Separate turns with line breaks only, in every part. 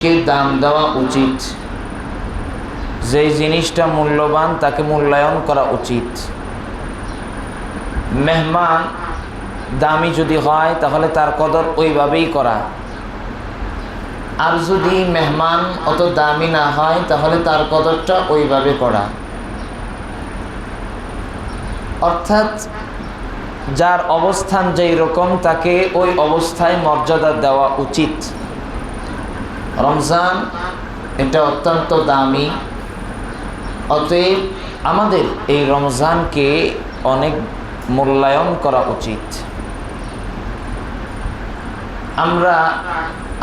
কে দাম দেওয়া উচিত, যেই জিনিসটা মূল্যবান তাকে মূল্যায়ন করা উচিত। মেহমান দামি যদি হয় তাহলে তার কদর ওইভাবেই করা, আর যদি মেহমান অত দামি না হয় তাহলে তার কদরটা ওইভাবে করা। অর্থাৎ যার অবস্থান যেই রকম তাকে ওই অবস্থায় মর্যাদা দেওয়া উচিত। রমজান এটা অত্যন্ত দামি, অতএব আমাদের এই রমজানকে অনেক মূল্যায়ন করা উচিত। আমরা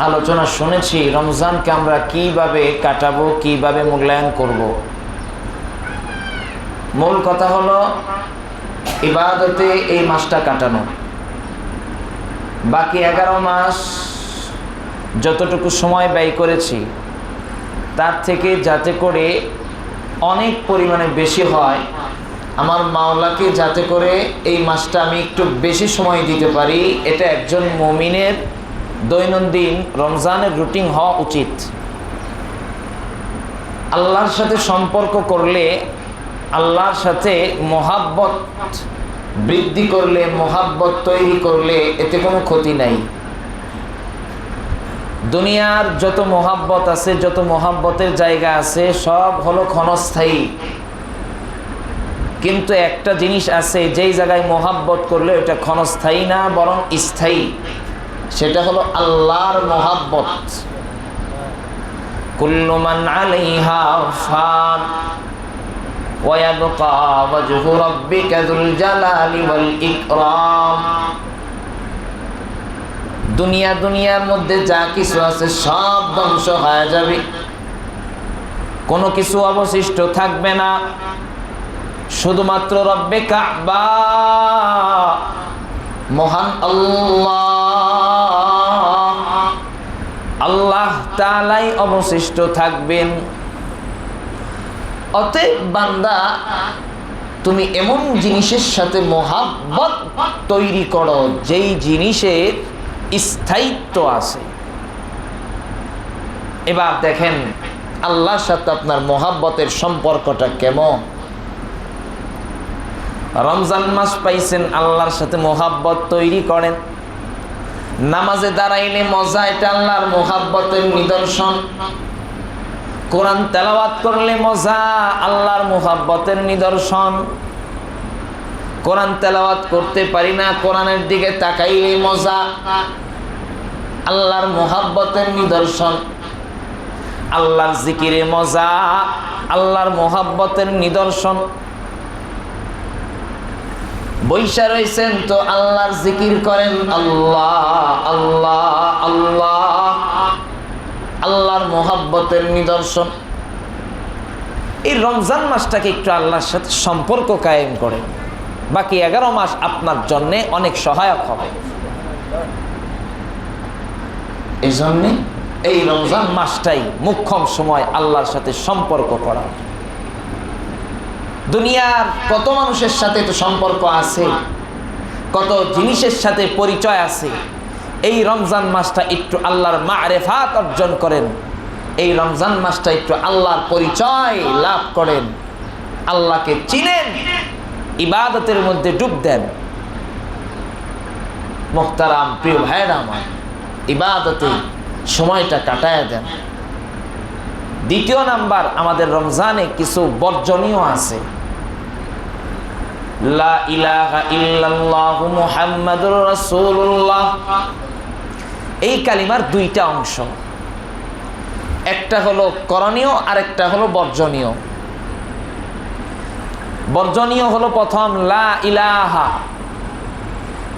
আলোচনা শুনেছি রমজানকে আমরা কিভাবে কাটাবো, কিভাবে মূল্যায়ন করব। মূল কথা হলো ইবাদতে এই মাসটা কাটানো। বাকি 11 মাস যতটুকু সময় ব্যয় করেছি তার থেকে যাতে করে অনেক পরিমাণে বেশি হয়, আমার মাওলাকে যাতে করে এই মাসটা আমি একটু বেশি সময় দিতে পারি, এটা একজন মুমিনের দৈনন্দিন রমজানের রুটিন হওয়া উচিত। আল্লাহর সাথে সম্পর্ক করলে, আল্লাহর সাথে মোহাব্বত বৃদ্ধি করলে, মোহাব্বত তৈরি করলে এতে কোনো ক্ষতি নাই। দুনিয়ার যত মোহাব্বত আছে, যত মোহাব্বতের জায়গা আছে, সব হলো ক্ষণস্থায়ী। কিন্তু একটা জিনিস আছে যেই জায়গায় মোহাব্বত করলে এটা ক্ষণস্থায়ী না, বরং স্থায়ী। সেটা হলো আল্লাহর মোহাব্বত। কুল্লু মান আলাইহা ফান ওয়া ইয়াবকা ওয়াজহু রাব্বিকা যুল জালালি ওয়াল ইকরাম। দুনিয়ার মধ্যে যা কিছু আছে সব ধ্বংস হয়ে যাবে, কোনো কিছু অবশিষ্ট থাকবে না। শুধুমাত্র রব্বে কাবা মহান আল্লাহ তাআলাই অবশিষ্ট থাকবেন। অতএব বান্দা, তুমি এমন জিনিসের সাথে মোহাব্বত তৈরি করো যেই জিনিসের স্থায়িত্ব আছে। এবার দেখেন আল্লাহর সাথে আপনার মোহাব্বতের সম্পর্কটা কেমন। রমজান মাস পাইছেন, আল্লাহর সাথে মোহাব্বত তৈরি করেন। নামাজে দাঁড়াইলে মজা, এটা আল্লাহর মোহাব্বতের নিদর্শন। কোরআন তেলাওয়াত করলে মজা, আল্লাহর মোহাব্বতের নিদর্শন। কোরআন তেলাওয়াত করতে পারি না, কোরআনের দিকে তাকাইলে মজা, আল্লাহর মোহাব্বতের নিদর্শন। আল্লাহর জিকিরে মজা, আল্লাহর মোহাব্বতের নিদর্শন। বৈশা রয়েছেন তো আল্লাহর জিকির করেন, আল্লাহ আল্লাহ আল্লাহ, আল্লাহর মোহাব্বতের নিদর্শন। এই রমজান মাসটাকে একটু আল্লাহর সাথে সম্পর্ক কায়েম করেন, বাকি 11 মাস আপনার জন্য অনেক সহায়ক হবে। এই জন্যে এই রমজান মাসটাই মুখ্যম সময় আল্লাহর সাথে সম্পর্ক করা। দুনিয়ার কত মানুষের সাথে তো সম্পর্ক আছে, কত জিনিসের সাথে পরিচয় আছে। এই রমজান মাসটা একটু আল্লাহর মারেফাত অর্জন করেন, এই রমজান মাসটা একটু আল্লাহর পরিচয় লাভ করেন, আল্লাহকে চিনেন, ইবাদতের মধ্যে ডুব দেন। মুহতারাম প্রিয় ভাইরা আমার, ইবাদতে সময়টা কাটায় দেন। দ্বিতীয় নাম্বার, আমাদের রমজানে কিছু বর্জনীয় আছে। লা ইলাহা ইল্লাল্লাহু মুহাম্মাদুর রাসূলুল্লাহ, এই কালিমার দুইটা অংশ, একটা হলো করণীয় আর একটা হলো বর্জনীয়। বর্জনীয় হলো প্রথম লা ইলাহা,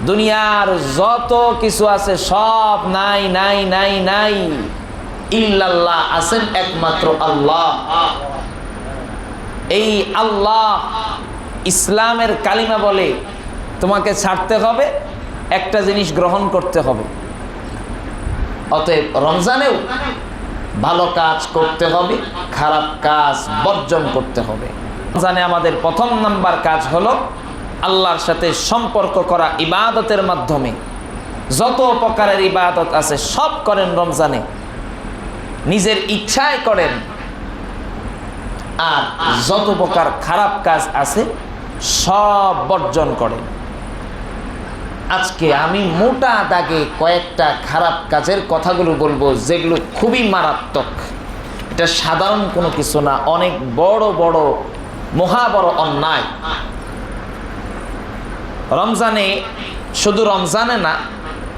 দুনিয়ার যত কিছু আছে সব নাই নাই নাই নাই, ইল্লাল্লাহ আছেন একমাত্র আল্লাহ। এই আল্লাহ ইসলামের কালিমা বলে তোমাকে ছাড়তে হবে, একটা জিনিস গ্রহণ করতে হবে। অতএব রমজানেও ভালো কাজ করতে হবে, খারাপ কাজ বর্জন করতে হবে। রমজানে আমাদের প্রথম নাম্বার কাজ হলো আল্লাহর সাথে সম্পর্ক করা ইবাদতের মাধ্যমে। যত প্রকারের ইবাদত আছে সব করেন রমজানে। নিজের ইচ্ছায় করেন, আর যত প্রকার খারাপ কাজ আছে সব বর্জন করেন। আজকে আমি মোটা দাগে কয়েকটা খারাপ কাজের কথাগুলো বলবো, যেগুলো খুবই মারাত্মক। এটা সাধারণ কোনো কিছু না, অনেক বড় বড় মহা বড় অন্যায়। রমজানে, শুধু রমজানে না,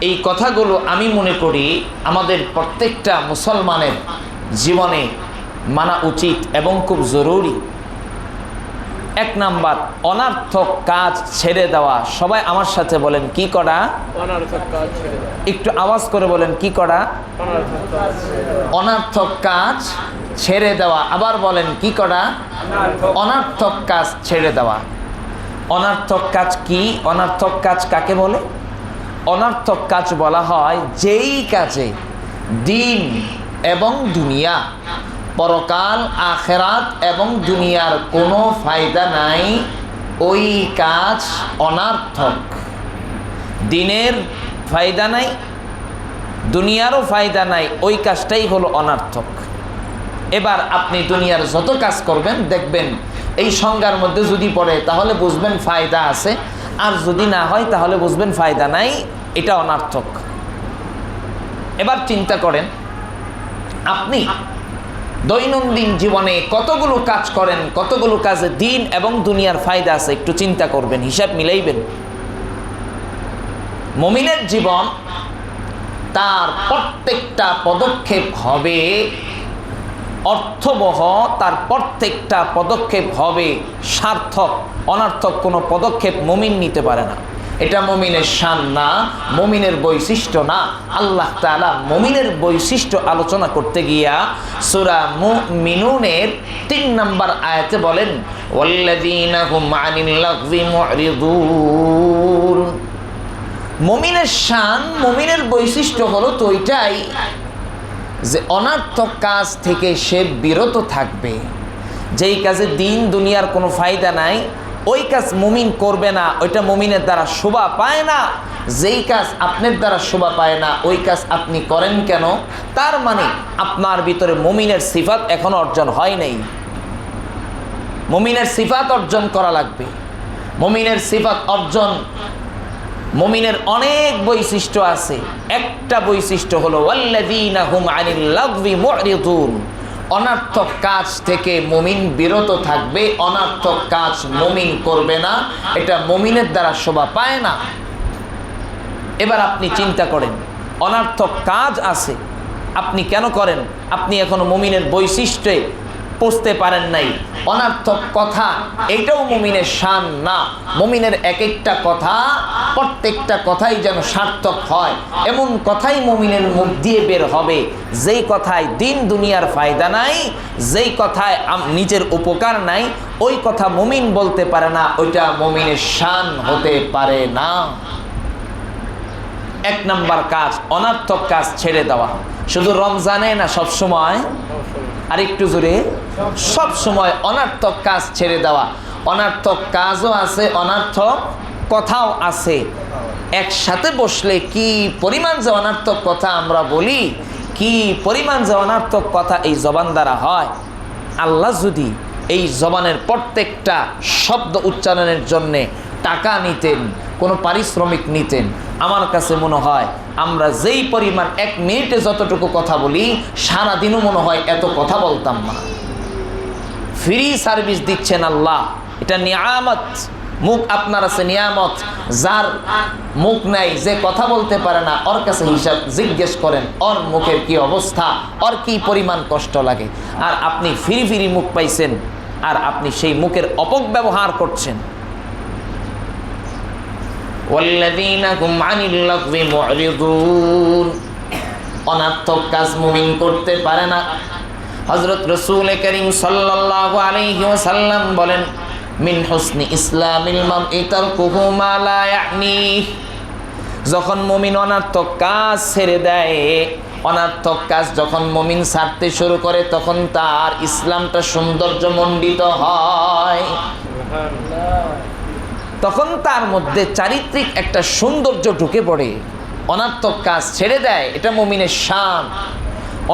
এই কথাগুলো আমি মনে করি আমাদের প্রত্যেকটা মুসলমানের জীবনে মানা উচিত এবং খুব জরুরি। এক নাম্বার, অনর্থক কাজ ছেড়ে দেওয়া। সবাই আমার সাথে বলেন, কি করা? একটু আওয়াজ করে বলেন, কি করা? অনর্থক কাজ ছেড়ে দেওয়া। আবার বলেন, কি করা? অনর্থক কাজ ছেড়ে দেওয়া। অনর্থক কাজ কি? অনর্থক কাজ কাকে বলে? অনর্থক কাজ বলা হয় যেই কাজে দিন এবং দুনিয়া, পরকাল আখেরাত এবং দুনিয়ার কোনো ফায়দা নাই, ওই কাজ অনর্থক। দিনের ফায়দা নাই, দুনিয়ারও ফায়দা নাই, ওই কাজটাই হলো অনর্থক। এবার আপনি দুনিয়ার যত কাজ করবেন দেখবেন এই সংজ্ঞার মধ্যে যদি পড়ে তাহলে বুঝবেন ফায়দা আছে, আর যদি না হয় তাহলে বুঝবেন ফায়দা নাই, এটা অনর্থক। এবার চিন্তা করেন, আপনি দৈনন্দিন জীবনে কতগুলো কাজ করেন, কতগুলো কাজে দিন এবং দুনিয়ার ফায়দা আছে, একটু চিন্তা করবেন, হিসাব মিলাইবেন। মুমিনের জীবন, তার প্রত্যেকটা পদক্ষেপ হবে অর্থবহ, তার প্রত্যেকটা পদক্ষেপ হবে সার্থক। অনর্থক কোনো পদক্ষেপ মুমিন নিতে পারে না। এটা মুমিনের শান না, মুমিনের বৈশিষ্ট্য না। আল্লাহ তাআলা মুমিনের বৈশিষ্ট্য আলোচনা করতে গিয়া সূরা মুমিনুনের ৩ নম্বর আয়াতে বলেন, ওয়াল্লাযীনা হুম আনিল লাগযি মুরিদুন। মুমিনের শান, মুমিনের বৈশিষ্ট্য হলো তো এটাই যে অনর্থক কাজ থেকে সে বিরত থাকবে। যেই কাজে দিন দুনিয়ার কোনো ফায়দা নাই, ওই কাজ মুমিন করবে না, ওইটা মুমিনের দ্বারা শোভা পায় না। যেই কাজ আপনার দ্বারা শোভা পায় না, ওই কাজ আপনি করেন কেন? তার মানে আপনার ভিতরে মুমিনের সিফাত এখনো অর্জন হয় নাই। মুমিনের সিফাত অর্জন করা লাগবে। মুমিনের সিফাত অর্জন, মুমিনের অনেক বৈশিষ্ট্য আছে। একটা বৈশিষ্ট্য হলো ওয়াল্লাযীনা হুম আনিল লাগযি মুরিদুন। অনর্থক কাজ থেকে মুমিন বিরত থাকবে, অনর্থক কাজ মুমিন করবে না, এটা মুমিনের দ্বারা শোভা পায় না। এবার আপনি চিন্তা করেন, অনর্থক কাজ আছে, আপনি কেন করেন? আপনি এখনো মুমিনের বৈশিষ্ট্যে পৌঁছতে পারেন নাই। অনর্থক কথা, এটাও মুমিনের শান না। মুমিনের এক একটা কথা, প্রত্যেকটা কথাই যেন সার্থক হয়, এমন কথাই মুমিনের মুখ দিয়ে বের হবে। যেই কথায় দিন দুনিয়ার ফায়দা নাই, যেই কথায় নিজের উপকার নাই, ওই কথা মুমিন বলতে পারে না, ওইটা মুমিনের শান হতে পারে না। এক নাম্বার কাজ, অনর্থক কাজ ছেড়ে দেওয়া। শুধু রমজানে না, সব সময়, আর একটু জোরে, সব সময় অনর্থক কাজ ছেড়ে দেওয়া। অনর্থক কাজও আছে, অনর্থক কথাও আছে। একসাথে বসলে কি পরিমাণ যে অনর্থক কথা আমরা বলি, কি পরিমাণ যে অনর্থক কথা এই জবান দ্বারা হয়। আল্লাহ যদি এই জবানের প্রত্যেকটা শব্দ উচ্চারণের জন্যে টাকা নিতেন, কোনো পারিশ্রমিক নিতেন, আমার কাছে মনে হয় আমরা যেই পরিমাণ 1 মিনিটে যতটুকু কথা বলি, সারাদিনও মনে হয় এত কথা বলতাম না। ফ্রি সার্ভিস দিচ্ছেন আল্লাহ, এটা নিয়ামত। মুখ আপনার আছে নিয়ামত। যার মুখ নাই, যে কথা বলতে পারে না, ওর কাছে হিসাব জিজ্ঞেস করেন, ওর মুখের কি অবস্থা, ওর কি পরিমাণ কষ্ট লাগে। আর আপনি ফ্রি ফ্রি মুখ পাইছেন, আর আপনি সেই মুখের অপব্যবহার করছেন। ওয়াল্লাযীনা হুম আনিল লাগযি মুরিদুন। অনর্থক কাজ মুমিন করতে পারে না। হযরত রাসূল করিম সাল্লাল্লাহু আলাইহি ওয়াসাল্লাম বলেন, মিন হুসনি ইসলামিল মারই তারকুহু মা লা ইয়ানি। যখন মুমিন অনর্থক কাজ ছেড়ে দেয়, অনর্থক কাজ যখন মুমিন ছাড়তে শুরু করে, তখন তার ইসলামটা সৌন্দর্যমণ্ডিত হয়। তখন তার মধ্যে চারিত্রিক একটা সৌন্দর্য ঢুকে পড়ে। অনর্থক কাজ ছেড়ে দেয়, এটা মুমিনের শান।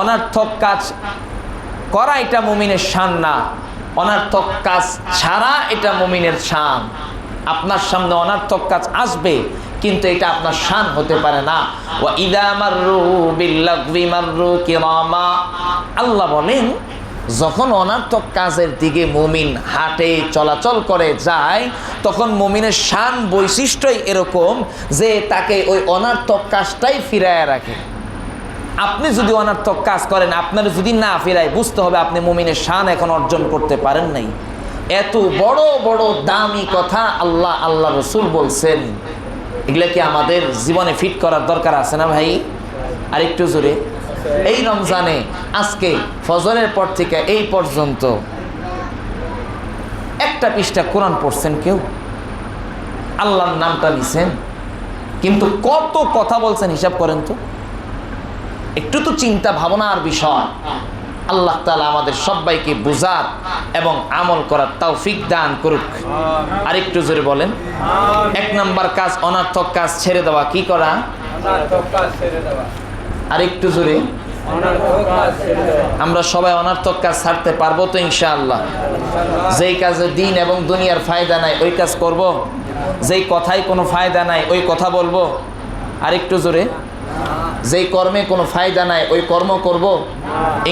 অনর্থক কাজ করা এটা মুমিনের শান না, অনর্থক কাজ ছাড়া এটা মুমিনের শান। আপনার সামনে অনর্থক কাজ আসবে, কিন্তু এটা আপনার শান হতে পারে না। ওয়া ইযা মাররু বিল্লাগবি মাররু কিরামা, আল্লাহ বলেন যখন অনর্থক কাজের দিকে মুমিন হাঁটে, চলাচল করে যায়, তখন মুমিনের শান বৈশিষ্ট্যই এরকম যে তাকে ওই অনর্থক কাজটাই ফিরায় রাখে। আপনি যদি অনর্থক কাজ করেন, আপনার যদি না ফিরায়, বুঝতে হবে আপনি মুমিনের শান এখন অর্জন করতে পারেন নাই। এত বড় বড় দামি কথা আল্লাহ রসুল বলছেন, এগুলা কি আমাদের জীবনে ফিট করার দরকার আছে না ভাই? আর একটু জোরে। এই রমজানে আজকে ফজরের পর থেকে এই পর্যন্ত একটা পৃষ্ঠা কোরআন পড়ছেন কেউ? আল্লাহর নামটা নিছেন, কিন্তু কত কথা বলছেন হিসাব করেন তো। একটু তো চিন্তা ভাবনার বিষয়। আল্লাহ তাআলা আমাদের সবাইকে বুঝার এবং আমল করার তৌফিক দান করুক। আর একটু জোরে বলেন। এক নাম্বার কাজ অনর্থক কাজ ছেড়ে দেওয়া। কি করা? আর একটু জোরে। আমরা সবাই অনর্থক কাজ ছাড়তে পারবো তো ইনশাআল্লাহ? যেই কাজে দিন এবং দুনিয়ার ফায়দা নাই ওই কাজ করব, যেই কথায় কোনো ফায়দা নাই ওই কথা বলবো। আর একটু জোরে। যেই কর্মে কোনো ফায়দা নাই ওই কর্ম করব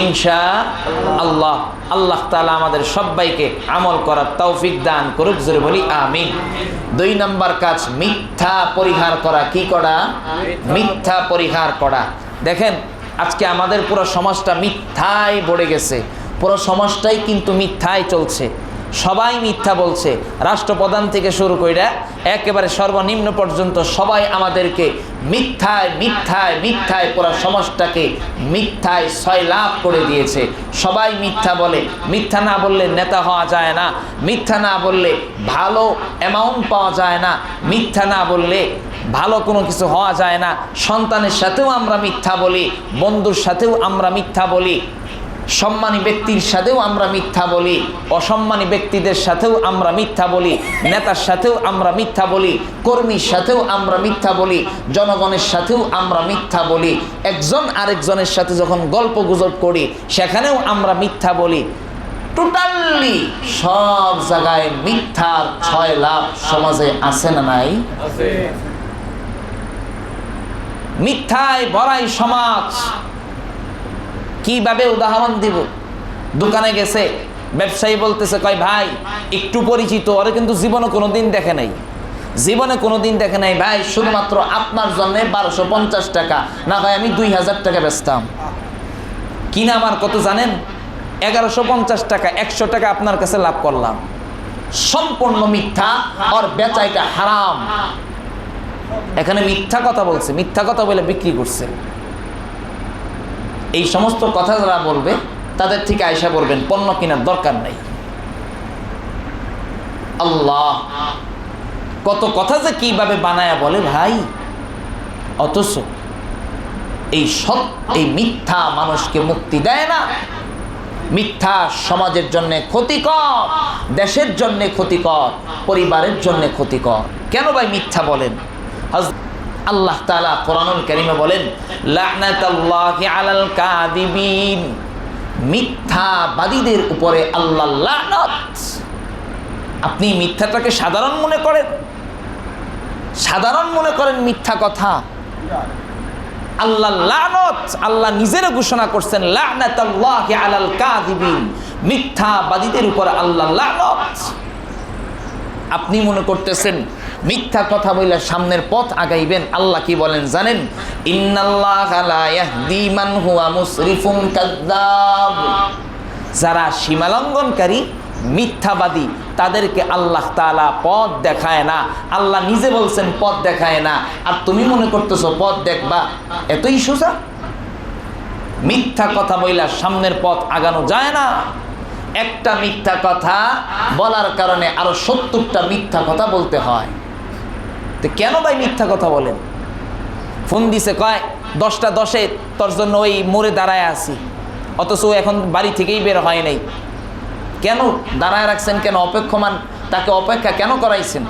ইনশাআল্লাহ। আল্লাহ তাআলা আমাদের সবাইকে আমল করার তৌফিক দান করুক, জোরে বলি আমিন। দুই নাম্বার কাজ মিথ্যা পরিহার করা। কি করা? মিথ্যা পরিহার করা। দেখেন আজকে আমাদের পুরো সমাজটা মিথ্যায় ভরে গেছে, পুরো সমাজটাই কিন্তু মিথ্যায় চলছে। সবাই মিথ্যা বলছে, রাষ্ট্রপ্রধান থেকে শুরু করে একেবারে সর্বনিম্ন পর্যন্ত সবাই আমাদেরকে মিথ্যায় মিথ্যায় মিথ্যায় পুরো সমাজটাকে মিথ্যায় সয়লাভ করে দিয়েছে। সবাই মিথ্যা বলে, মিথ্যা না বললে নেতা হওয়া যায় না, মিথ্যা না বললে ভালো অ্যামাউন্ট পাওয়া যায় না, মিথ্যা না বললে ভালো কোনো কিছু হওয়া যায় না। সন্তানের সাথেও আমরা মিথ্যা বলি, বন্ধুর সাথেও আমরা মিথ্যা বলি, সম্মানী ব্যক্তির সাথেও আমরা মিথ্যা বলি, অসম্মানী ব্যক্তিদের সাথেও আমরা মিথ্যা বলি, নেতার সাথেও আমরা মিথ্যা বলি, কর্মীর সাথেও আমরা মিথ্যা বলি, জনগণের সাথেও আমরা মিথ্যা বলি। একজন আরেকজনের সাথে যখন গল্প গুজব করি সেখানেও আমরা মিথ্যা বলি। টোটালি সব জায়গায় মিথ্যার ছয় লাভ সমাজে আছে না নাই? মিথ্যায় ভরাই সমাজ। কিভাবে উদাহরণ দিব? দোকানে গেছে, ব্যবসায়ী বলতেছে, কয় ভাই একটু পরিচিত, ওরা কিন্তু জীবনে কোনোদিন দেখে নাই, জীবনে কোনোদিন দেখে নাই ভাই, শুধুমাত্র আপনার জন্য 1250 টাকা না ভাই আমি 2000 টাকা বেচতাম। কিনা আমার কত জানেন? 1150 টাকা, 100 টাকা আপনার কাছে লাভ করলাম। সম্পূর্ণ মিথ্যা, আর বেচাইটা হারাম। এখানে মিথ্যা কথা বলছে, মিথ্যা কথা বলে বিক্রি করছে। এই সমস্ত কথা যারা বলবে তাদের থেকে আয়েশা বলবেন পণ্য কেনার দরকার নাই। আল্লাহ কত কথা যে কিভাবে বানায়া বলে ভাই। অথচ এই মিথ্যা মানুষকে মুক্তি দেয় না। মিথ্যা সমাজের জন্য ক্ষতিকর, দেশের জন্য ক্ষতিকর, পরিবারের জন্য ক্ষতিকর। কেন ভাই মিথ্যা বলেন? আল্লাহ তাআলা কোরআনুল কারীমে বলেন লা'নাতাল্লাহি আলাল কাযিবিন, মিথ্যাবাদীদের উপরে আল্লাহর লানত। আপনি মিথ্যাটাকে সাধারণ মনে করেন, সাধারণ মনে করেন মিথ্যা কথা। আল্লাহর লানত, আল্লাহ নিজেরও ঘোষণা করছেন লা'নাতাল্লাহি আলাল কাযিবিন, মিথ্যাবাদীদের উপর আল্লাহর লানত। আপনি মনে করতেছেন মিথ্যা কথা বলে সামনের পথ আগাইবেন। আল্লাহ কি বলেন জানেন? ইন্নাল্লাহা লা ইয়াহদি মান হুয়া মুসরিফুন কাযযাব, যারা সীমালঙ্ঘনকারী মিথ্যাবাদী তাদেরকে আল্লাহ তাআলা পথ দেখায় না। আল্লাহ নিজে বলছেন পথ দেখায় না, আর তুমি মনে করতেছো পথ দেখবা। এতই সোজা? মিথ্যা কথা বইলা সামনের পথ আগানো যায় না। একটা মিথ্যা কথা বলার কারণে আরো 70টা মিথ্যা কথা বলতে হয়। তো কেন ভাই মিথ্যা কথা বলেন? ফোন দিছে, কয় 10টা 10-এ তোর জন্য ওই মোড়ে দাঁড়ায় আছি, অথচ এখন বাড়ি থেকেই বের হয় নাই। কেন দাঁড়ায় রাখছেন? কেন অপেক্ষমান? তাকে অপেক্ষা কেন করাইছেন?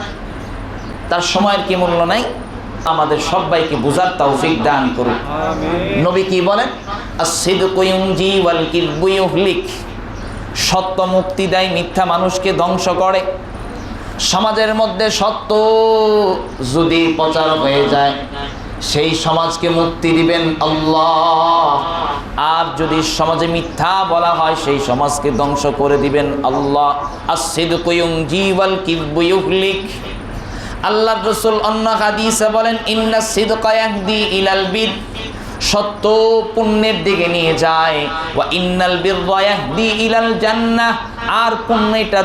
তার সময়ের কি মূল্য নাই? আমাদের সবাইকে বুঝার তৌফিক দান করুন। নবী কি বলেন? আস-সিদকু ইউনজি ওয়াল কিযবু ইউহলিক। সত্য মুক্তি দেয়, মিথ্যা মানুষকে ধ্বংস করে। সমাজের মধ্যে সত্য যদি প্রচার হয়ে যায়, সেই সমাজকে মুক্তি দিবেন আল্লাহ। আর যদি সমাজে মিথ্যা বলা হয়, সেই সমাজকে ধ্বংস করে দিবেন আল্লাহ। আস-সিদকু ইউনজি ওয়াল কিযবু ইউহলিক। আল্লাহর রাসূল অন্য হাদিসে বলেন, ইন্নাস সিদকা ইয়াহদি ইলাল বির। সত্য পুণ্যের দিকে নিয়ে যায়। ওয়া ইন্নাল বিররা ইয়াহদি ইলাল জান্নাহ। আর পুণ্যটা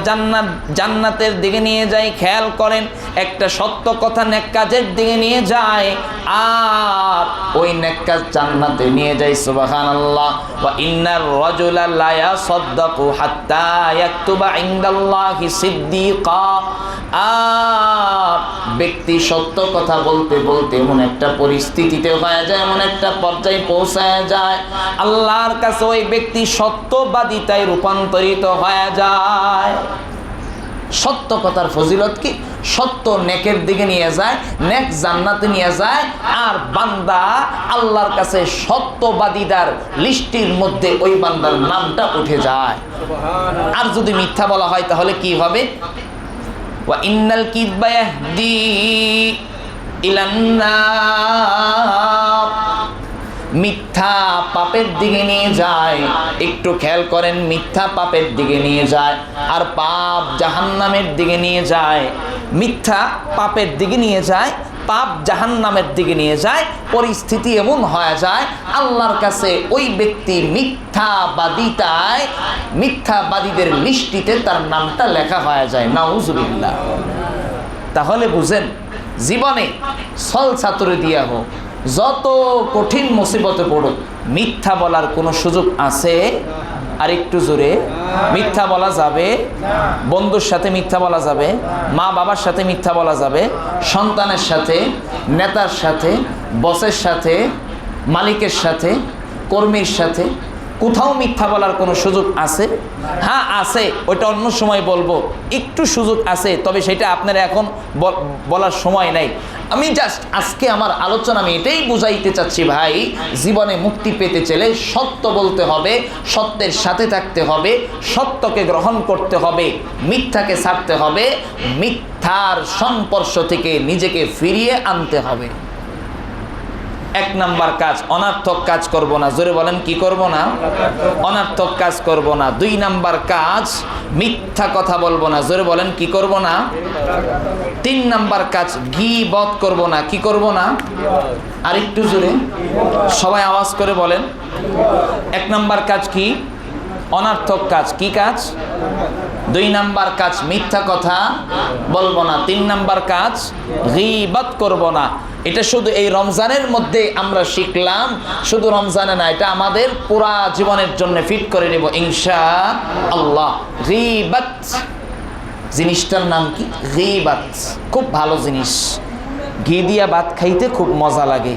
জান্নাতের দিকে নিয়ে যায়। খেয়াল করেন, একটা সত্য কথা নেক কাজের দিকে নিয়ে যায়, আর ওই নেক কাজ জান্নাতে নিয়ে যায়। সুবহানাল্লাহ। ওয়া ইন্নার রাজুলা লা ইয়াসাদ্দাকু হাত্তা ইয়াকতুবা ইনদাল্লাহি সিদ্দিকা। আর ব্যক্তি সত্য কথা বলতে বলতে এমন একটা পরিস্থিতিতে হয়ে যায়, এমন একটা পর্যায়ে পৌঁছায় যায়, আল্লাহর কাছে ওই ব্যক্তি সত্যবাদিতায় রূপান্তরিত হয়ে যায়। সত্য কথার ফজিলত কি? সত্য নেকের দিকে নিয়ে যায়, নেক জান্নাতে নিয়ে যায়, আর বান্দা আল্লাহর কাছে সত্যবাদীদের লিস্টির মধ্যে ওই বান্দার নামটা উঠে যায়। আর যদি মিথ্যা বলা হয় তাহলে কি হবে? ওয়া ইন্নাল কিযবা ইয়াহদি ইলান নার। মিথ্যা পাপের দিকে নিয়ে যায়। একটু খেয়াল করেন, মিথ্যা পাপের দিকে নিয়ে যায়, আর পাপ জাহান্নামের দিকে নিয়ে যায়। মিথ্যা পাপের দিকে নিয়ে যায়, পাপ জাহান্নামের দিকে নিয়ে যায়। পরিস্থিতি এমন হয়ে যায়, আল্লাহর কাছে ওই ব্যক্তি মিথ্যাবাদীদের লিস্টিতে তার নামটা লেখা হয়ে যায়। নাউজুবিল্লাহ। তাহলে বুঝেন, জীবনে সল ছাত্রে দিয়া হোক, যত কঠিন মুসিবতে পড়ুক, মিথ্যা বলার কোনো সুযোগ আছে? আর একটু জোরে, মিথ্যা বলা যাবে? বন্ধুর সাথে মিথ্যা বলা যাবে, মা বাবার সাথে মিথ্যা বলা যাবে, সন্তানের সাথে, নেতার সাথে, বসের সাথে, মালিকের সাথে, কর্মীর সাথে। কোথাও মিথ্যা বলার কোনো সুযোগ আছে? হ্যাঁ আছে, ওইটা অন্য সময় বলবো। একটু সুযোগ আছে, তবে সেটা আপনার এখন বলার সময় নাই। আমি জাস্ট আজকে আমার আলোচনা আমি এটাই বুঝাইতে চাচ্ছি, ভাই, জীবনে মুক্তি পেতে চাইলে সত্য বলতে হবে, সত্যের সাথে থাকতে হবে, সত্যকে গ্রহণ করতে হবে, মিথ্যাকে ছাড়তে হবে, মিথ্যার সংস্পর্শ থেকে নিজেকে ফিরিয়ে আনতে হবে। এক নাম্বার কাজ, অনর্থক কাজ করব না। জোরে বলেন, কি করব না? অনর্থক কাজ করব না। 2 নাম্বার কাজ, মিথ্যা কথা বলবো না। জোরে বলেন, কি করব না? 3 নাম্বার কাজ, গীবত করব না। কি করব না? আর একটু জোরে, সবাই আওয়াজ করে বলেন। 1 নাম্বার কাজ কি? অনর্থক কাজ। কি কাজ? 2 নাম্বার কাজ, মিথ্যা কথা বলবো না। 3 নাম্বার কাজ, গীবত করব না। এটা শুধু এই রমজানের মধ্যে আমরা শিখলাম, শুধু রমজানে না, এটা আমাদের পুরা জীবনের জন্য ফিট করে নেব ইনশাআল্লাহ। গীবত জিনিসটার নাম কি? গীবত খুব ভালো জিনিস। ঘি দিয়া ভাত খাইতে খুব মজা লাগে,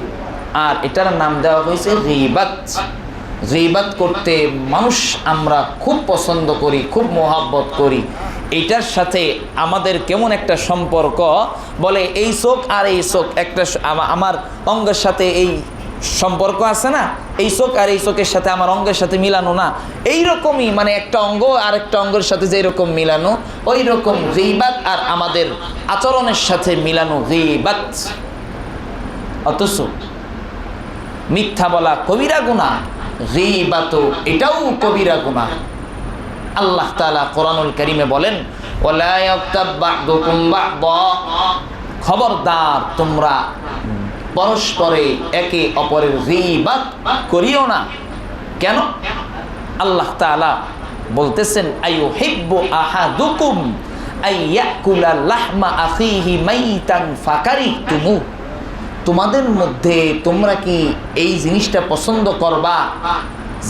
আর এটার নাম দেওয়া হয়েছে গীবত। গীবত করতে মানুষ আমরা খুব পছন্দ করি, খুব মোহাব্বত করি। এইটার সাথে আমাদের কেমন একটা সম্পর্ক, বলে এই চোখ আর এই চোখ একটা আমার অঙ্গের সাথে এই সম্পর্ক আছে না, এই চোখ আর এই চোখের সাথে আমার অঙ্গের সাথে মিলানো না, এইরকমই মানে একটা অঙ্গ আর একটা অঙ্গের সাথে যেরকম মিলানো, ওই রকম গীবত আর আমাদের আচরণের সাথে মিলানো গীবত। অথচ মিথ্যা বলা কবিরা গুনাহ, গীবত এটাও কবিরা গুনাহ। আল্লাহ তাআলা কোরআনুল কারীমে বলেন, ওয়ালা ইয়াগতাব বা'দুকুম বা'দা। খবরদার, তোমরা পরস্পরে একে অপরের গীবত করিও না। কেন? আল্লাহ তাআলা বলতেছেন, আইয়ুহিব্বু আহাদুকুম আইয়াকুলা লাহমা আখিহি মাইতান ফাকারিহতুমু। তোমাদের মধ্যে তোমরা কি এই জিনিসটা পছন্দ করবা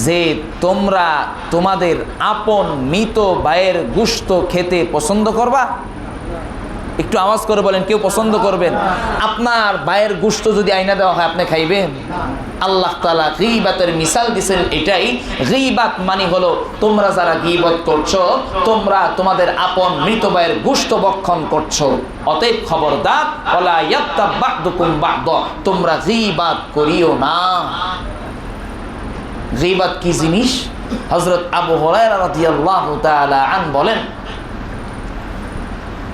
যে তোমরা তোমাদের আপন মৃত ভাইয়ের গোশত খেতে পছন্দ করবা? একটু আওয়াজ করে বলেন, কেউ পছন্দ করবেন? আপনার ভাইয়ের গোশত যদি আইনা দেওয়া হয়, আপনি খাইবেন? আল্লাহ তাআলা গীবতের মিসাল দিয়েছেন এটাই। গীবত মানে হলো, তোমরা যারা গীবত করছো, তোমরা তোমাদের আপন মৃত ভাইয়ের গোশত ভক্ষণ করছো। অতএব খবরদার, ওয়ালা ইয়াগতাব বা'দুকুম বা'দা, তোমরা গীবত করিও না। গীবত কি জিনিস? হযরত আবু হুরায়রা রাদিয়াল্লাহু তাআলা আনহু বলেন,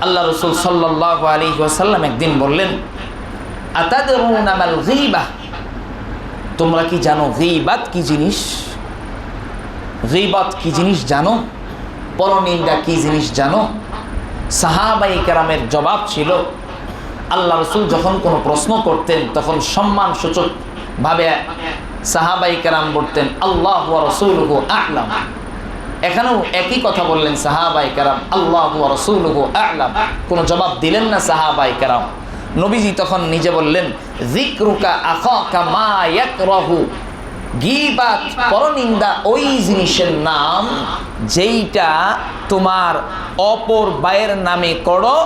আল্লাহ রাসূল সাল্লাল্লাহু আলাইহি ওয়াসাল্লাম একদিন বললেন, আতাদরুনা মাল গীবাহ, তোমরা কি জানো গীবত কি জিনিস? গীবত কি জিনিস জানো? পরনিন্দা কি জিনিস জানো? সাহাবায়ে কেরামের জবাব ছিল, আল্লাহ রাসূল যখন কোনো প্রশ্ন করতেন তখন সম্মানসূচক ভাবে সাহাবায়ে কেরাম বলতেন, আল্লাহু ওয়া রাসূলুহু আ'লাম। এখানেও একই কথা বললেন সাহাবায়ে কেরাম, আল্লাহু ওয়া রাসূলুহু আ'লাম। কোনো জবাব দিলেন না সাহাবায়ে কেরাম। নবীজি তখন নিজে বললেন, যিকরুকা আখাকা মা ইয়াকরাহু, গীবত পরনিন্দা ওই জিনিসের নাম যেইটা তোমার অপর ভাইয়ের নামে করো,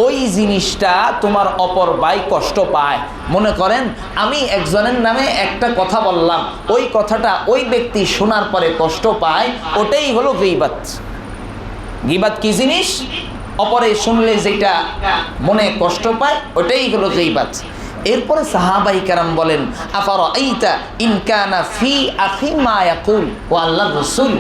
ওই জিনিসটা তোমার অপর ভাই কষ্ট পায়। মনে করেন আমি একজনের নামে একটা কথা বললাম, ওই কথাটা ওই ব্যক্তি শোনার পরে কষ্ট পায়, ওটাই হলো গীবত। গীবত কি জিনিস? অপরে শুনলে যেটা মনে কষ্ট পায়, ওটাই হলো গীবত। এরপরে সাহাবাই কেরাম বলেন, আফারাআইতা ইন কানা ফি আখি মা ইয়াকুল, ও আল্লাহর রাসূল,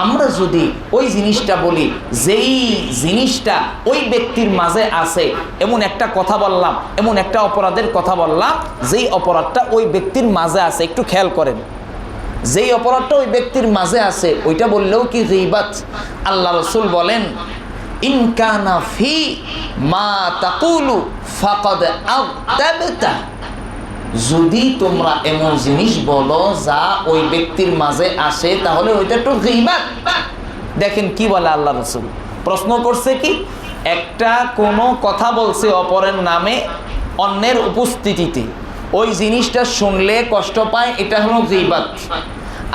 আমরা যদি ওই জিনিসটা বলি যেই জিনিসটা ওই ব্যক্তির মাঝে আছে, এমন একটা কথা বললাম, এমন একটা অপরাধের কথা বললাম যেই অপরাধটা ওই ব্যক্তির মাঝে আছে, একটু খেয়াল করেন, যেই অপরাধটা ওই ব্যক্তির মাঝে আছে ওইটা বললেও কি গীবত? আল্লাহ রাসূল বলেন, ইন কানা ফি মা তাকুলু ফাকাদ আযতাবতা, যদি তোমরা এমন জিনিস বলো যা ওই ব্যক্তির মাঝে আসে তাহলে ওইটা তো গীবত। দেখেন কি বলে আল্লাহ রাসূল, প্রশ্ন করছে কি, একটা কোনো কথা বলছে অপরের নামে অন্যের উপস্থিতিতে, ওই জিনিসটা শুনলে কষ্ট পায়, এটা হলো গীবত।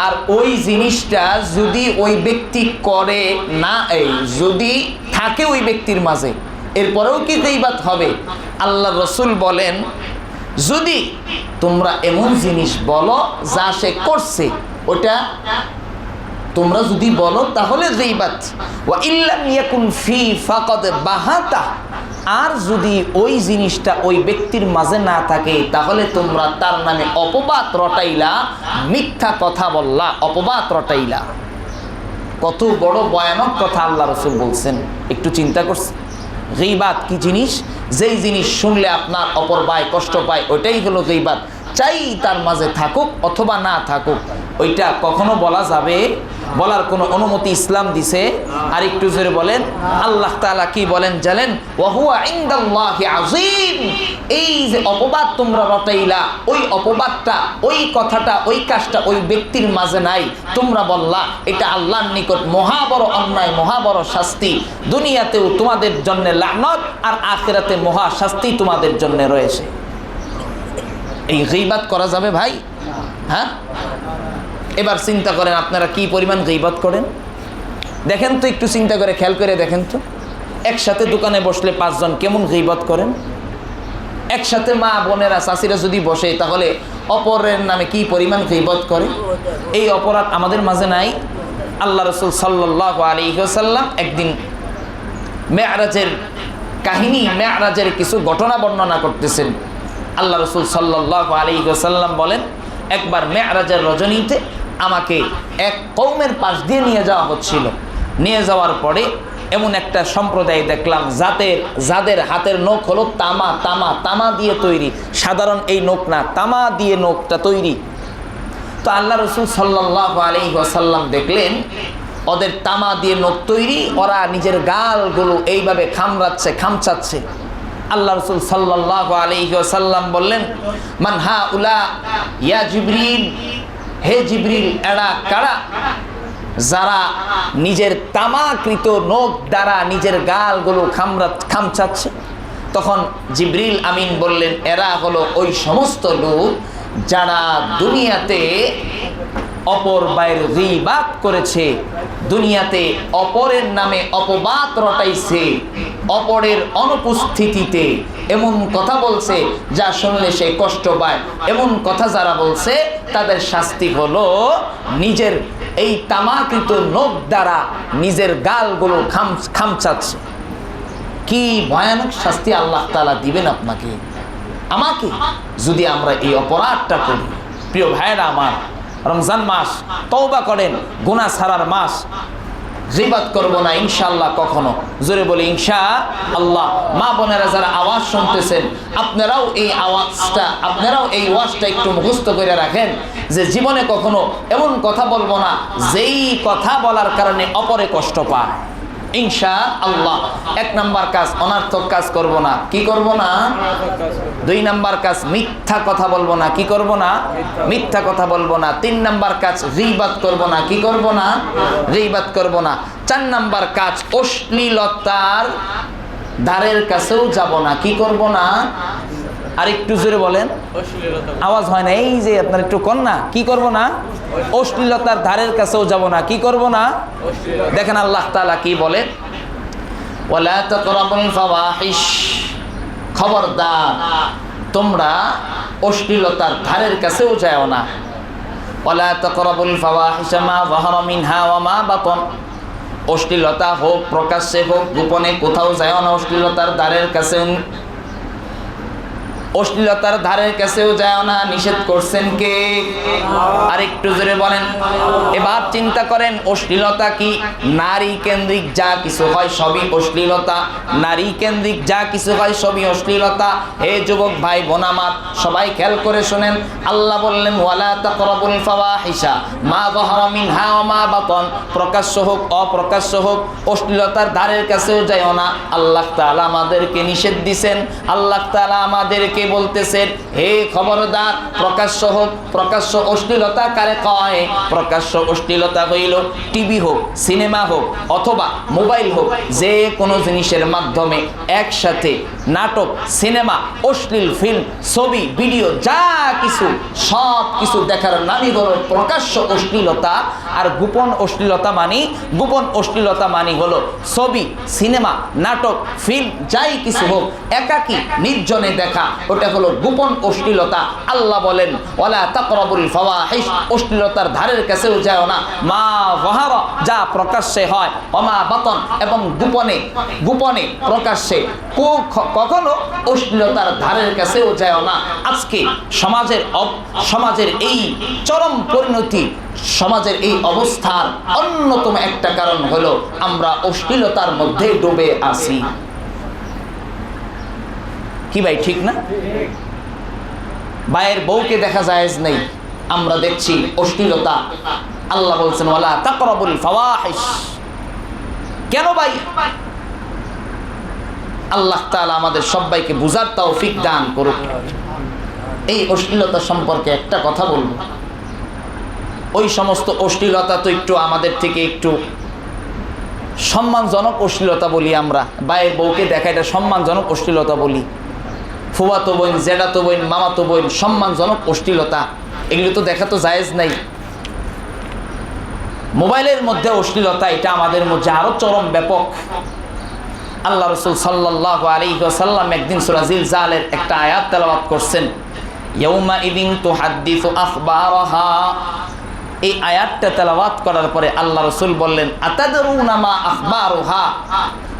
আর ওই জিনিসটা যদি ওই ব্যক্তি করে না, যদি থাকে ওই ব্যক্তির মাঝে, এরপরেও কি গীবত হবে? আল্লাহ রাসূল বলেন, যদি তোমরা এমন জিনিস বলো যা সে করছে, ওটা তোমরা যদি বলো তাহলে গীবত। ওয়া ইল্লাম ইয়াকুন ফি ফাকাদ বাহাতা, আর যদি ওই জিনিসটা ওই ব্যক্তির মাঝে না থাকে তাহলে তোমরা তার নামে অপবাদ রটাইলা, মিথ্যা কথা বললা, অপবাদ রটাইলা। কত বড় ভয়ানক কথা আল্লাহ রাসূল বলছেন, একটু চিন্তা করছেন? গীবত কি জিনিস? যেই জিনিস শুনলে আপনার অপর ভাই কষ্ট পায়, ওইটাই হলো গীবত। চাই তার মাঝে থাকুক অথবা না থাকুক, ওইটা কখনো বলা যাবে? বলার কোনো অনুমতি ইসলাম দিছে? আর একটু জোরে বলেন, আল্লাহ তাআলা কি বলেন জানেন? ওয়া হুয়া ইনদাল্লাহি আযীম, এই যে অপবাদ তোমরা রটাইলা, ওই অপবাদটা, ওই কথাটা, ওই কাজটা ওই ব্যক্তির মাঝে নাই, তোমরা বললা, এটা আল্লাহর নিকট মহা বড় অন্যায়, মহা বড় শাস্তি। দুনিয়াতেও তোমাদের জন্য লানত, আর আখিরাতে মহা শাস্তি তোমাদের জন্য রয়েছে। এই গীবত করা যাবে ভাই? হ্যাঁ, এবার চিন্তা করেন আপনারা কি পরিমাণ গীবত করেন। দেখেন তো, একটু চিন্তা করে খেয়াল করে দেখেন তো, একসাথে দোকানে বসলে 5 জন কেমন গীবত করেন? একসাথে মা বোনেরা চাচিরা যদি বসে তাহলে অপরের নামে কি পরিমাণ গীবত করে। এই অপরাধ আমাদের মাঝে নাই। আল্লাহ রাসূল সাল্লাল্লাহু আলাইহি ওয়াসাল্লাম একদিন মেরাজের কাহিনী, মেরাজের কিছু ঘটনা বর্ণনা করতেছেন। আল্লাহ রাসূল সাল্লাল্লাহু আলাইহি ওয়াসাল্লাম বলেন, একবার মেরাজের রজনীতে আমাকে এক কওমের পাশ দিয়ে নিয়ে যাওয়া হচ্ছিল। নিয়ে যাওয়ার পরে এমন একটা সম্প্রদায় দেখলাম যাদের হাতের নখ হলো তামা দিয়ে তৈরি, সাধারণ এই নখ না, তামা দিয়ে নখটা তৈরি। তো আল্লাহ রাসূল সাল্লাল্লাহু আলাইহি ওয়াসাল্লাম দেখলেন ওদের তামা দিয়ে নখ তৈরি, ওরা নিজের গালগুলো এইভাবে খামচাচ্ছে। আল্লাহ রাসূল সাল্লাল্লাহু আলাইহি ওয়াসাল্লাম বললেন, মান হাউলা ইয়া জিবরিল, হে জিবরিল, এরা কারা যারা নিজের তামাকৃত নখ দ্বারা নিজের গালগুলো খামচাচ্ছে? তখন জিবরিল আমিন বললেন, এরা হলো ওই সমস্ত লোক যারা দুনিয়াতে অপর ভাইয়ের গীবত করেছে, দুনিয়াতে অপরের নামে অপবাদ রটাইছে, অপরের অনুপস্থিতিতে এমন কথা বলছে যা শুনলে সে কষ্ট পায়। এমন কথা যারা বলছে তাদের শাস্তি হলো নিজের এই তামাকৃত নখ দ্বারা নিজের গালগুলো খামচাচ্ছে। কি ভয়ানক শাস্তি আল্লাহ তাআলা দিবেন আপনাকে, আমাকে, যদি আমরা এই অপরাধটা করি। প্রিয় ভাইরা আমার, রমজান মাস, তওবা করেন, গুনাহ ছাড়ার মাস। গীবত করব না ইনশাআল্লাহ কখনো, জোরে বলি ইনশাআল্লাহ। মা বোনেরা যারা আওয়াজ শুনতেছেন, আপনারাও এই ওয়াজটা একটু মুখস্থ করে রাখেন যে জীবনে কখনো এমন কথা বলবো না যেই কথা বলার কারণে অপরে কষ্ট পায়, ইনশাআল্লাহ। 1 নাম্বার কাজ, অনর্থক কাজ করব না। কি করব না? 2 নাম্বার কাজ, মিথ্যা কথা বলবো না। কি করব না? মিথ্যা কথা বলবো না। 3 নাম্বার কাজ, গীবত করব না। কি করব না? গীবত করব না। 4 নাম্বার কাজ, অশ্লীলতার ধারের কাছেও যাব না। কি করব না? আর একটু জোরে বলেন, আওয়াজ হয় না। এই যে আপনার একটু কন না, কি করব না? অশ্লীলতার ধারের কাছেও যাব না। কি করব না? দেখেন আল্লাহ তাআলা কি বলে, ওয়ালা তাকরাবুল ফাওয়াহিশ, খবরদার তোমরা অশ্লীলতার ধারের কাছেও যাও না। ওয়ালা তাকরাবুল ফাওয়াহিশ মা যাহারা মিনহা ওয়া মা বাতন, অশ্লীলতা হোক প্রকাশ্যে হোক গোপনে, কোথাও যাও না অশ্লীলতার ধারের কাছে। অশ্লীলতার ধারের কাছেও যায় না, নিষেধ করছেন কে? আর একটু জোরে বলেন। এবার চিন্তা করেন, অশ্লীলতা কি? নারী কেন্দ্রিক যা কিছু হয় সবই অশ্লীলতা। নারী কেন্দ্রিক যা কিছু হয় সবই অশ্লীলতা। হে যুবক ভাই বোন আমার, সবাই খেয়াল করে শুনেন। আল্লাহ বললেন ওয়ালা তাকরাবুল ফাওয়াহিশা মা যাহারা মিনহা ওয়া মা বাতন, প্রকাশ্য হোক অপ্রকাশ্য হোক অশ্লীলতার ধারের কাছেও যায় না। আল্লাহ তাআলা আমাদেরকে নিষেধ দিবেন। আল্লাহ তাআলা আমাদেরকে বলতেছেন, হে খবরদার, প্রকাশ্য হোক প্রকাশ্য অশ্লীলতা কারে কয়? প্রকাশ্য অশ্লীলতা হইল টিভি হোক, সিনেমা হোক অথবা মোবাইল হোক, যে কোনো জিনিসের মাধ্যমে একসাথে নাটক, সিনেমা, অশ্লীল ফিল্ম, ছবি, ভিডিও যা কিছু সব কিছু দেখার নামই হলো প্রকাশ্য অশ্লীলতা। আর গোপন অশ্লীলতা গোপন অশ্লীলতা হলো ছবি, সিনেমা, নাটক, ফিল্ম যাই কিছু হোক একাকী নির্জনে দেখা, ওটা হলো গোপন অশ্লীলতা। আল্লাহ বলেন ওয়ালা তাকরাবুল ফাওয়াহিশ, অশ্লীলতার ধারের কাছেও যায় না। মা যাহারা, যা প্রকাশ্যে হয়, ওমা বাতন, এবং গোপনে প্রকাশ্যে, কখনো অশ্লীলতার ধারের কাছেও যায় না। আজকে সমাজের এই চরম পরিণতি, সমাজের এই অবস্থার অন্যতম একটা কারণ হলো আমরা অশ্লীলতার মধ্যে ডুবে আছি। কি ভাই, ঠিক না? ভাইয়ের বউকে দেখা জায়েজ নেই, আমরা দেখছি অশ্লীলতা। আল্লাহ বলছেন ওয়ালা তাকরাবুল ফাওয়াহিশ। কেন ভাই? আল্লাহ তাআলা আমাদের সবাইকে বুঝার তৌফিক দান করুক। এই অশ্লীলতা সম্পর্কে একটা কথা বলবো। ওই সমস্ত অশ্লীলতা তো একটু আমাদের থেকে একটু সম্মানজনক অশ্লীলতা বলি আমরা। ভাইয়ের বউকে দেখা এটা সম্মানজনক অশ্লীলতা বলি। ফুফাতো বোন, জেঠাতো বোন, মামাতো বোন, সম্মানজনক অশ্লীলতা, এগুলো তো দেখা তো জায়েজ নাই। মোবাইলের মধ্যে অশ্লীলতা, এটা আমাদের মধ্যে আরো চরম ব্যাপক। আল্লাহ রাসূল সাল্লাল্লাহু আলাইহি ওয়াসাল্লাম একদিন সূরা জিলজালের একটা আয়াত তেলাওয়াত করছেন, ইয়াউমা ইদিন তুহাদ্দিসু আখবারাহা। এই আয়াতটা তেলাওয়াত করার পরে আল্লাহ রাসূল বললেন আতাদরুনা মা আখবারুহা,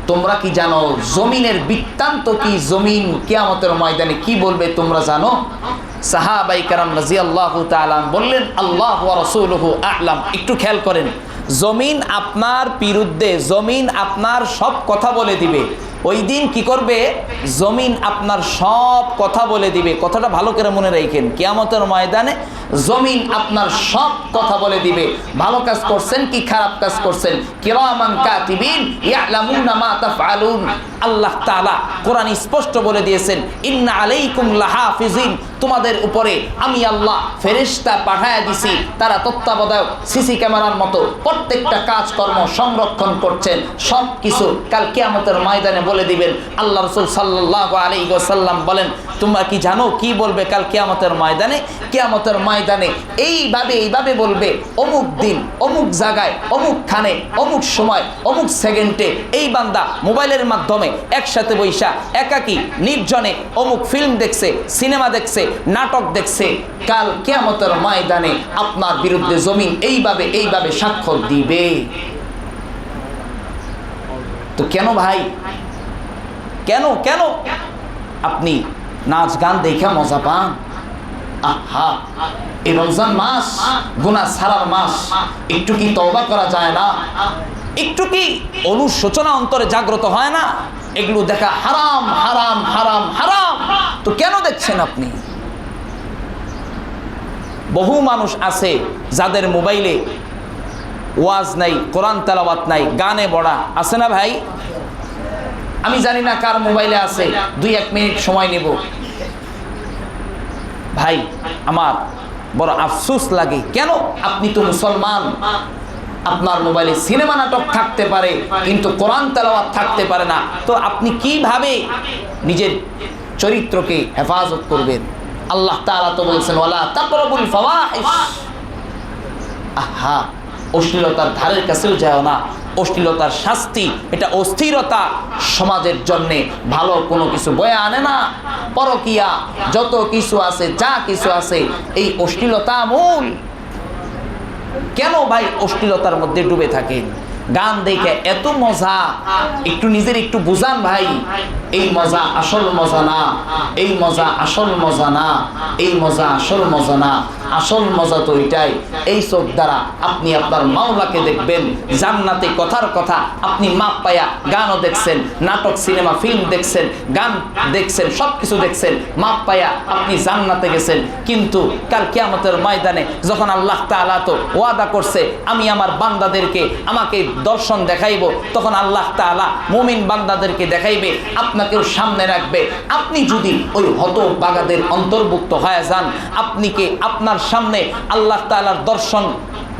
তোমরা কি জানো জমিনের বৃত্তান্ত কি? জমিন কিয়ামতের ময়দানে কি বলবে তোমরা জানো? সাহাবায়ে কেরাম রাদিয়াল্লাহু তাআলা বললেন আল্লাহু ওয়া রাসূলুহু আ'লাম। একটু খেয়াল করেন, জমিন আপনার বিরুদ্ধে, জমিন আপনার সব কথা বলে দিবে। ওই দিন কি করবে? জমিন আপনার সব কথা বলে দিবে। কথাটা ভালো করে মনে রাখেন, কিয়ামতের ময়দানে জমিন আপনার সব কথা বলে দিবে। ভালো কাজ করছেন কি খারাপ কাজ করছেন, কিরামান কাতিবিন ইয়ালামুনা মা তাফআলুন। আল্লাহ তাআলা কোরআন স্পষ্ট বলে দিয়েছেন, ইন্না আলাইকুম লাহাফিজিন, তোমাদের উপরে আমি আল্লাহ ফেরেশতা পাঠায়া দিছি, তারা তত্ত্বাবধায়ক সিসি ক্যামেরার মতো প্রত্যেকটা কাজকর্ম সংরক্ষণ করছেন। সব কিছু কাল কিয়ামতের ময়দানে বলে দিবেন। আল্লাহ রাসূল সাল্লাল্লাহু আলাইহি ওয়াসাল্লাম বলেন, তোমরা কি জানো কি বলবে কাল কিয়ামতের ময়দানে? কিয়ামতের ময়দানে এইভাবে বলবে, অমুক দিন অমুক জায়গায় অমুক খানে অমুক সময় অমুক সেকেন্ডে এই বান্দা মোবাইলের মাধ্যমে একসাথে বৈশা একাকী নির্জনে অমুক ফিল্ম দেখছে, সিনেমা দেখছে, নাটক দেখছে। কাল কিয়ামতের ময়দানে আপনার বিরুদ্ধে জমিন এইভাবে সাক্ষ্য দিবে। তো কেন ভাই, কেন আপনি নাচ গান দেখে মজা পান? আহা, এই রমজান মাস গুনাহ ছাড়ার মাস, একটু কি তওবা করা যায় না? একটু কি অনুশোচনা অন্তরে জাগ্রত হয় না? এগুলো দেখা হারাম হারাম হারাম হারাম, তো কেন দেখছেন আপনি? বহু মানুষ আছে যাদের মোবাইলে ওয়াজ নাই, কোরআন তেলাওয়াত নাই, গানে বড়া আছে না ভাই? আমি জানি না কার মোবাইলে আছে, 2-1 মিনিট সময় নেব। ভাই আমার বড় আফসোস লাগে, কেন? আপনি তো মুসলমান, আপনার মোবাইলে সিনেমা নাটক থাকতে পারে কিন্তু কোরআন তেলাওয়াত থাকতে পারে না, তো আপনি কিভাবে নিজের চরিত্রকে হেফাজত করবেন? আল্লাহ তাআলা তো বলছেন ওয়ালা তাকরাবুল ফাওয়াহিশ। আহা, অশ্লীলতার ধারের কাছেও যায় না। অশ্লীলতার শাস্তি, এটা অস্থিরতা সমাজের জন্যে ভালো কোনো কিছু বয়ে আনে না। পরকিয়া যত কিছু আছে, যা কিছু আছে, এই অশ্লীলতা মূল। কেন ভাই অশ্লীলতার মধ্যে ডুবে থাকেন? গান দেখে এত মজা, একটু নিজের একটু বুঝান ভাই। এই মজা আসল মজা না, এই মজা আসল মজা না, এই মজা আসল মজা না। আসল মজা তো এটাই, এই চোখ দ্বারা আপনি আপনার মাওলাকে দেখবেন জান্নাতে। কথার কথা, আপনি মাপ পায়া গানও দেখছেন, নাটক সিনেমা ফিল্ম দেখছেন, গান দেখছেন, সব কিছু দেখছেন, মাপ পায়া আপনি জান্নাতে গেছেন। কিন্তু কাল কিয়ামতের ময়দানে যখন আল্লাহ তাআলা তো ওয়াদা করছে আমি আমার বান্দাদেরকে আমাকে দর্শন দেখাইব, তখন আল্লাহ তাআলা মুমিন বান্দাদেরকে দেখাইবে, আপনাকেও সামনে রাখবে। আপনি যদি ওই হতভাগাদের অন্তর্ভুক্ত হয়ে যান, আপনি কি আপনার সামনে আল্লাহ তাআলার দর্শন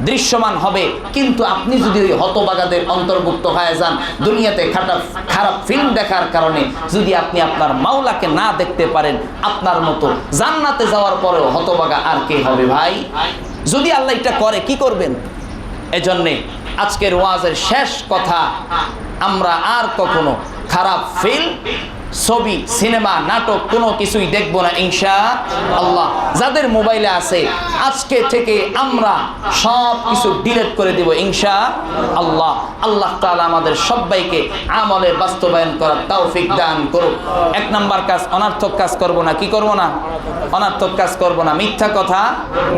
দৃশ্যমান হবে। কিন্তু আপনি যদি ওই হতভাগাদের অন্তর্ভুক্ত হয়ে যান, দুনিয়াতে খারাপ ফিল্ম দেখার কারণে যদি আপনি আপনার মাওলাকে না দেখতে পারেন, আপনার মতো জান্নাতে যাওয়ার পরেও হতভাগা আর কে হবে ভাই? যদি আল্লাহ এটা করে কি করবেন? এজন্যে আজকের ওয়াজের শেষ কথা, আমরা আর কখনো খারাপ ফিল্ম, ছবি, সিনেমা, নাটক কোনো কিছুই দেখবো না ইনশাআল্লাহ। যাদের মোবাইলে আছে আজকে থেকে আমরা সব কিছু ডিলিট করে দেব ইনশাআল্লাহ। আল্লাহ তাআলা আমাদের সবাইকে আমলে বাস্তবায়ন করার তৌফিক দান করুক। 1 নাম্বার কাজ, অনর্থক কাজ করব না। কি করব না? অনর্থক কাজ করব না, মিথ্যা কথা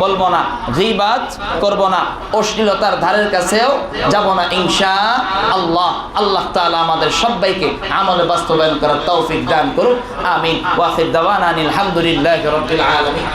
বলবো না, গীবাত করব না, অশ্লীলতার ধারের কাছেও যাব না ইনশাআল্লাহ। আল্লাহ তাআলা আমাদের সবাইকে আমলে বাস্তবায়ন করার তৌফিক দান করুক। আমিন। ওয়া আখির দাওয়ানা আলহামদুলিল্লাহি রাব্বিল আলামিন।